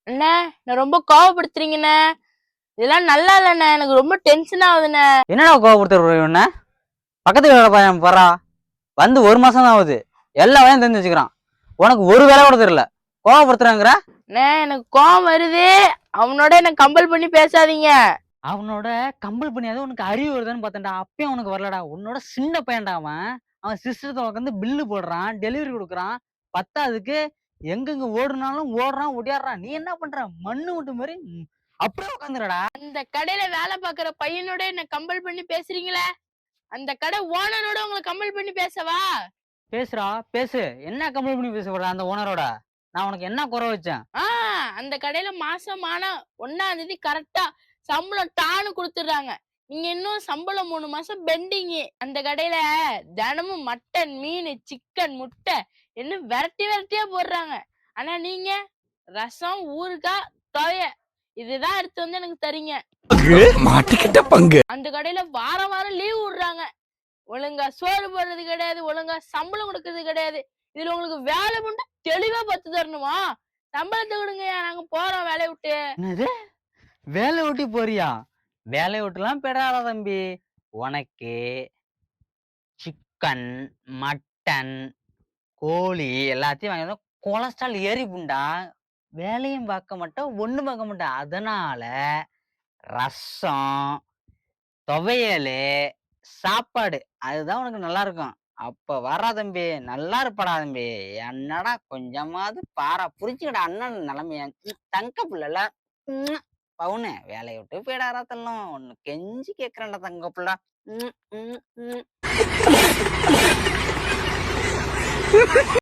அண்ணே நான் ரொம்ப கோவப்படுத்துறீங்கண்ணே. இதெல்லாம் நல்லா இல்லண்ணே, எனக்கு ரொம்ப டென்ஷன் ஆகுதுண்ணே. என்னடா கோவப்படுத்துற? பக்கத்து வேலை பையன் போறா வந்து 1 மாசம் தான் ஆகுது. எல்லா வேலையும் தெரிஞ்சு வச்சுக்கிறான். உனக்கு ஒரு வேலை கூட தெரியல, கோவப்படுத்துறாங்கிற? அண்ணே எனக்கு கோவம் வருது. அவனோட என்ன கம்பல் பண்ணி பேசாதீங்க. அவனோட கம்பல் பண்ணியாவது உனக்கு அறிவு வருதுன்னு பார்த்தேன்டா. அப்பயும் உனக்கு வரலடா. உன்னோட சின்ன பையன்டா அவன். அவன் சிஸ்டத்தை உட்காந்து பில்லு போடுறான், டெலிவரி கொடுக்குறான். பத்தாவதுக்கு எங்கெங்க ஓடுனாலும் ஓடுறான், ஒடியாடுறான். நீ என்ன பண்ற? மண்ணு விட்டு மாதிரி அப்படியே உட்காந்துடா. அந்த கடையில வேலை பாக்குற பையனோட என்ன கம்பல் பண்ணி பேசுறீங்களே, அந்த கடை ஓனரோட உங்களை கம்பல் பண்ணி பேசவா? பேசுறா பேசு. என்ன கம்பல் பண்ணி பேச போற அந்த ஓனரோட? நான் உனக்கு என்ன குறை வச்சேன்? அந்த கடையில மாசம் ஆனா 1ஆம் தேதி கரெக்டா சம்பளம் டான்னு கொடுத்துடுறாங்க. நீங்க இன்னும் சம்பளம் 3 மாசம் பெண்டிங். அந்த கடையில தினமும் மட்டன், மீன், சிக்கன், முட்டை என்ன வெரைட்டியா போடுறாங்க. ஆனா நீங்க ரசம், ஊறுகாய், தொவைய இதுதான் எடுத்து வந்து எனக்கு தரீங்க. மாட்டிக்கிட்ட பங்கு. அந்த கடையில வாரம் வாரம் லீவ் விடுறாங்க. ஒழுங்கா சோறு போடுறது கிடையாது, ஒழுங்கா சம்பளம் கொடுக்கறது கிடையாது. இதுல உங்களுக்கு வேலை பண்ணா தெளிவா பத்து தரணுமா? சம்பளத்தை விடுங்கய்யா, நாங்க போறோம் வேலையை விட்டு. என்னது? வேலை விட்டு போறியா? வேலை விட்டுலாம் பெறாத தம்பி. உனக்கு சிக்கன், மட்டன், கோழி எல்லாத்தையும் வாங்கி கொலஸ்ட்ரால் ஏறி புண்டா. வேலையும் பார்க்க மாட்டோம், ஒண்ணும் பார்க்க மாட்டோம். அதனால ரசம், துவையல், சாப்பாடு அதுதான் உனக்கு நல்லா இருக்கும். அப்ப வரா தம்பி, நல்லா இருப்படா தம்பி. என்னடா கொஞ்சமாவது பாரா, புரிச்சுக்கடா அண்ணன் நிலைமைய. தங்க புள்ளல பவுனு வேலையை விட்டு போயிடாரா தள்ளும். ஒன்னு கெஞ்சி கேக்குறேன்டா தங்க புள்ள.